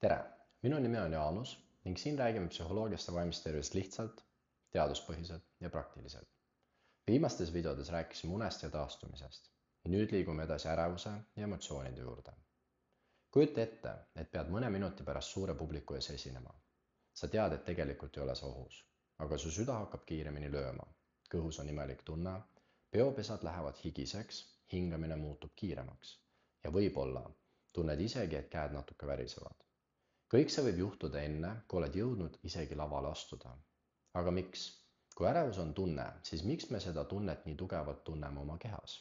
Tere, minu nimi on Jaanus ning siin räägime psühholoogiast ja vaimsest tervisest lihtsalt, teaduspõhiselt ja praktiliselt. Viimastes videodes rääkisime unest ja taastumisest. Nüüd liigume edasi ärevuse ja emotsioonide juurde. Kujuta ette, et pead mõne minuti pärast suure publiku ees esinema. Sa tead, et tegelikult ei ole sa ohus, aga su süda hakkab kiiremini lööma. Kõhus on imelik tunne, peopesad lähevad higiseks, hingamine muutub kiiremaks ja võib-olla tunned isegi, et käed natuke värisevad. Kõik see võib juhtuda enne, kui oled jõudnud isegi lavale astuda. Aga miks? Kui ärevus on tunne, siis miks me seda tunnet nii tugevalt tunneme oma kehas?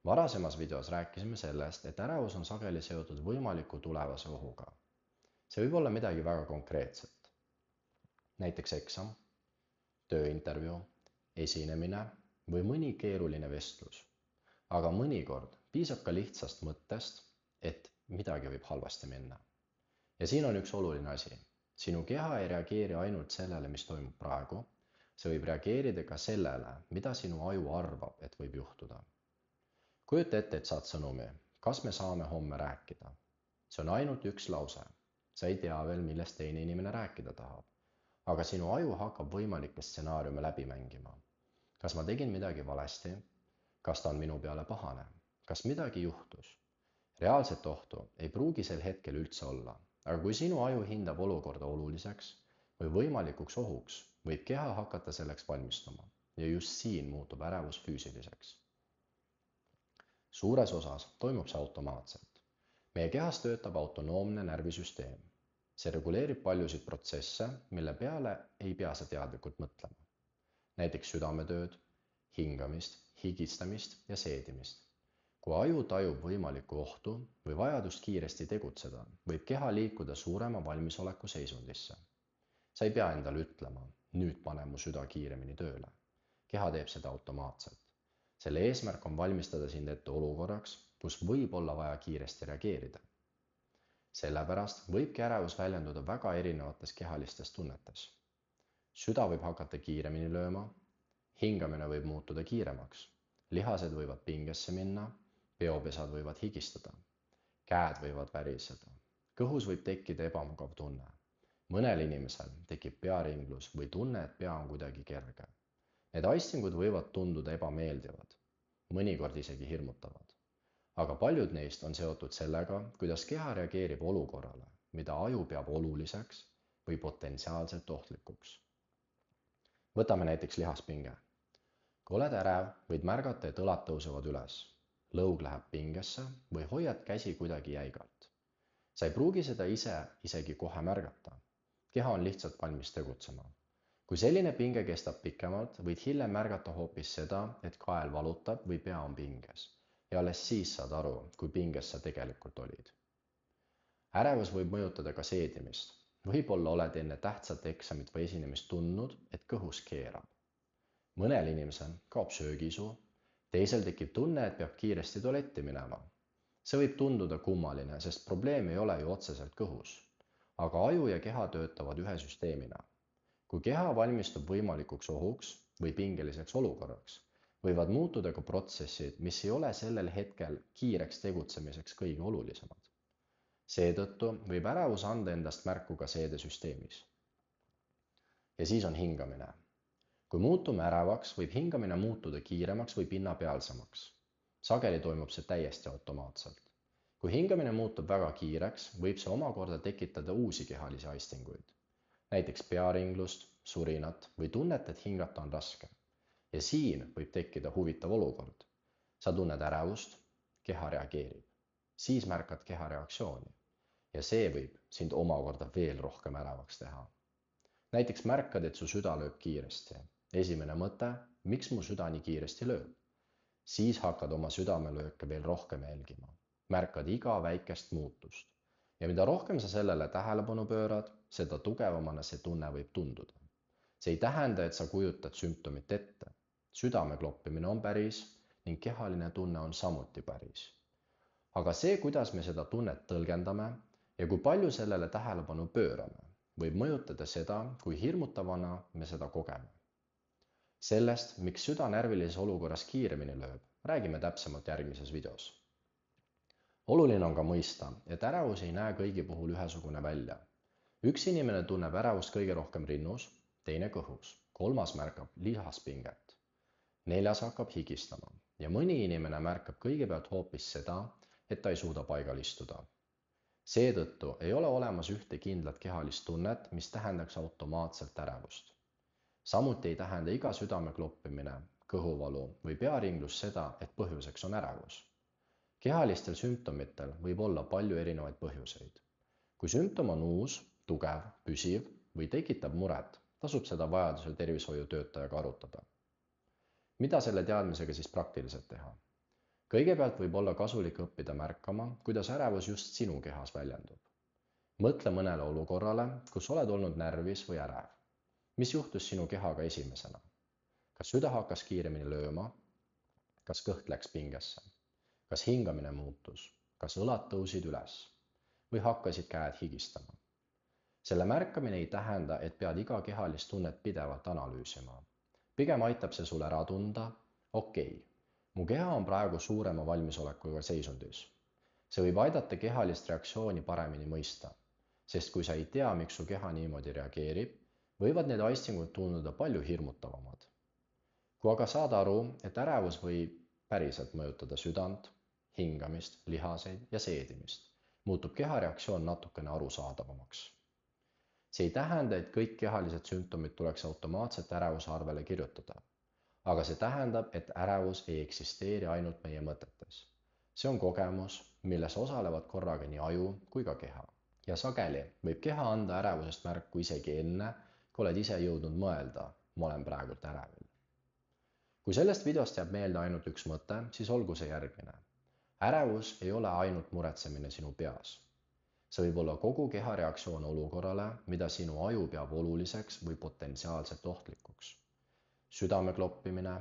Varasemas videos rääkisime sellest, et ärevus on sageli seotud võimaliku tulevase ohuga. See võib olla midagi väga konkreetset. Näiteks eksam, tööintervjuu, esinemine või mõni keeruline vestlus. Aga mõnikord piisab ka lihtsast mõttest, et midagi võib halvasti minna. Ja siin on üks oluline asi. Sinu keha ei reageeri ainult sellele, mis toimub praegu. See võib reageerida ka sellele, mida sinu aju arvab, et võib juhtuda. Kujuta ette, et saad sõnumi. Kas me saame homme rääkida? See on ainult üks lause. Sa ei tea veel, millest teine inimene rääkida tahab. Aga sinu aju hakkab võimalikke stsenaariume läbi mängima. Kas ma tegin midagi valesti? Kas ta on minu peale pahane? Kas midagi juhtus? Reaalset ohtu ei pruugi sel hetkel üldse olla. Aga kui sinu aju hindab olukorda oluliseks või võimalikuks ohuks, võib keha hakata selleks valmistuma ja just siin muutub ärevus füüsiliseks. Suures osas toimub see automaatselt. Meie kehas töötab autonoomne närvisüsteem. See reguleerib paljusid protsesse, mille peale ei pea sa teadlikult mõtlema. Näiteks südametööd, hingamist, higistamist ja seedimist. Kui aju tajub võimalikku ohtu või vajadust kiiresti tegutseda, võib keha liikuda suurema valmisoleku seisundisse. Sa ei pea endale ütlema, nüüd pane mu süda kiiremini tööle. Keha teeb seda automaatselt. Selle eesmärk on valmistada sind ette olukorraks, kus võib olla vaja kiiresti reageerida. Sellepärast võibki ärevus väljenduda väga erinevates kehalistes tunnetes. Süda võib hakata kiiremini lööma, hingamine võib muutuda kiiremaks, lihased võivad pingesse minna, peopesad võivad higistada, käed võivad väriseda, kõhus võib tekkida ebamugav tunne. Mõnel inimesel tekib pearinglus või tunne, et pea on kuidagi kerge. Need aistingud võivad tunduda ebameeldivad, mõnikord isegi hirmutavad. Aga paljud neist on seotud sellega, kuidas keha reageerib olukorrale, mida aju peab oluliseks või potentsiaalselt ohtlikuks. Võtame näiteks lihaspinge. Kui oled ärev, võid märgata, et õlad tõusevad üles. Lõug läheb pingesse või hoiad käsi kuidagi jäigalt. Sa ei pruugi seda isegi kohe märgata. Keha on lihtsalt valmis tegutsema. Kui selline pinge kestab pikemalt, võid hiljem märgata hoopis seda, et kael valutab või pea on pinges. Ja alles siis saad aru, kui pinges sa tegelikult olid. Ärevus võib mõjutada ka seedimist. Võib-olla oled enne tähtsat eksamit või esinemist tundnud, et kõhus keerab. Mõnel inimesel kaob söögiisu, teisel tekib tunne, et peab kiiresti tualetti minema. See võib tunduda kummaline, sest probleem ei ole ju otseselt kõhus. Aga aju ja keha töötavad ühe süsteemina. Kui keha valmistub võimalikuks ohuks või pingeliseks olukorraks, võivad muutuda ka protsessid, mis ei ole sellel hetkel kiireks tegutsemiseks kõige olulisemad. Seetõttu võib ärevus anda endast märku ka seedesüsteemis. Ja siis on hingamine. Kui muutume ärevaks, võib hingamine muutuda kiiremaks või pinnapealsemaks. Sageli toimub see täiesti automaatselt. Kui hingamine muutub väga kiireks, võib see omakorda tekitada uusi kehalisi aistinguid. Näiteks pearinglust, surinat või tunnet, et hingata on raske. Ja siin võib tekkida huvitav olukord. Sa tunned ärevust, keha reageerib. Siis märkad keha reaktsiooni. Ja see võib sind omakorda veel rohkem ärevaks teha. Näiteks märkad, et su süda lööb kiiresti. Esimene mõte, miks mu süda nii kiiresti lööb? Siis hakkad oma südamelööke veel rohkem jälgima. Märkad iga väikest muutust. Ja mida rohkem sa sellele tähelepanu pöörad, seda tugevamana see tunne võib tunduda. See ei tähenda, et sa kujutad sümptomit ette. Südame kloppimine on päris ning kehaline tunne on samuti päris. Aga see, kuidas me seda tunnet tõlgendame ja kui palju sellele tähelepanu pöörame, võib mõjutada seda, kui hirmutavana me seda kogeme. Sellest, miks süda närvilises olukorras kiiremini lööb, räägime täpsemalt järgmises videos. Oluline on ka mõista, et ärevus ei näe kõigi puhul ühesugune välja. Üks inimene tunneb ärevust kõige rohkem rinnus, teine kõhus, kolmas märkab lihaspinget, neljas hakkab higistama ja mõni inimene märkab kõigepealt hoopis seda, et ta ei suuda paigal istuda. Seetõttu ei ole olemas ühte kindlat kehalist tunnet, mis tähendaks automaatselt ärevust. Samuti ei tähenda iga südame kloppimine, kõhuvalu või pearinglus seda, et põhjuseks on ärevus. Kehalistel sümptomitel võib olla palju erinevaid põhjuseid. Kui sümptom on uus, tugev, püsiv või tekitab muret, tasub seda vajadusel tervishoiutöötajaga arutada. Mida selle teadmisega siis praktiliselt teha? Kõigepealt võib olla kasulik õppida märkama, kuidas ärevus just sinu kehas väljendub. Mõtle mõnele olukorrale, kus oled olnud närvis või ärev. Mis juhtus sinu kehaga esimesena? Kas süda hakkas kiiremini lööma? Kas kõht läks pingesse? Kas hingamine muutus? Kas õlad tõusid üles? Või hakkasid käed higistama? Selle märkamine ei tähenda, et pead iga kehalist tunnet pidevalt analüüsima. Pigem aitab see sul ära tunda, okei. Mu keha on praegu suurema valmisolekuga seisundis. See võib aidata kehalist reaktsiooni paremini mõista, sest kui sa ei tea, miks su keha niimoodi reageerib, võivad need aistingud tunduda palju hirmutavamad. Kui aga saad aru, et ärevus võib päriselt mõjutada südant, hingamist, lihaseid ja seedimist, muutub keha reaktsioon natukene arusaadavamaks. See ei tähenda, et kõik kehalised sümptomid tuleks automaatselt ärevuse arvele kirjutada. Aga see tähendab, et ärevus ei eksisteeri ainult meie mõtetes. See on kogemus, milles osalevad korraga nii aju kui ka keha. Ja sageli võib keha anda ärevusest märku isegi enne, kui oled ise jõudnud mõelda, ma olen praegult ärevil. Kui sellest videost jääb meelde ainult üks mõte, siis olgu see järgmine. Ärevus ei ole ainult muretsemine sinu peas. See võib olla kogu keha reaktsioon olukorrale, mida sinu aju peab oluliseks või potentsiaalselt ohtlikuks. Südame kloppimine,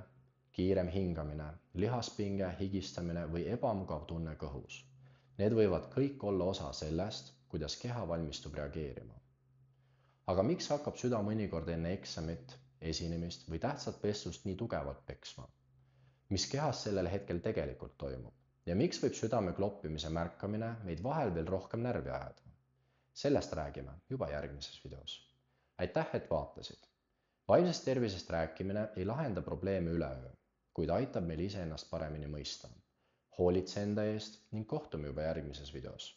kiirem hingamine, lihaspinge, higistamine või ebamugav tunne kõhus. Need võivad kõik olla osa sellest, kuidas keha valmistub reageerima. Aga miks hakkab süda mõnikord enne eksamit, esinemist või tähtsat vestlust nii tugevalt peksma? Mis kehas sellel hetkel tegelikult toimub? Ja miks võib südame kloppimise märkamine meid vahel veel rohkem närvi ajada? Sellest räägime juba järgmises videos. Aitäh, et vaatasid! Vaimsest tervisest rääkimine ei lahenda probleeme üleöö, kuid aitab meil iseennast paremini mõista. Hoolitse enda eest ning kohtume juba järgmises videos.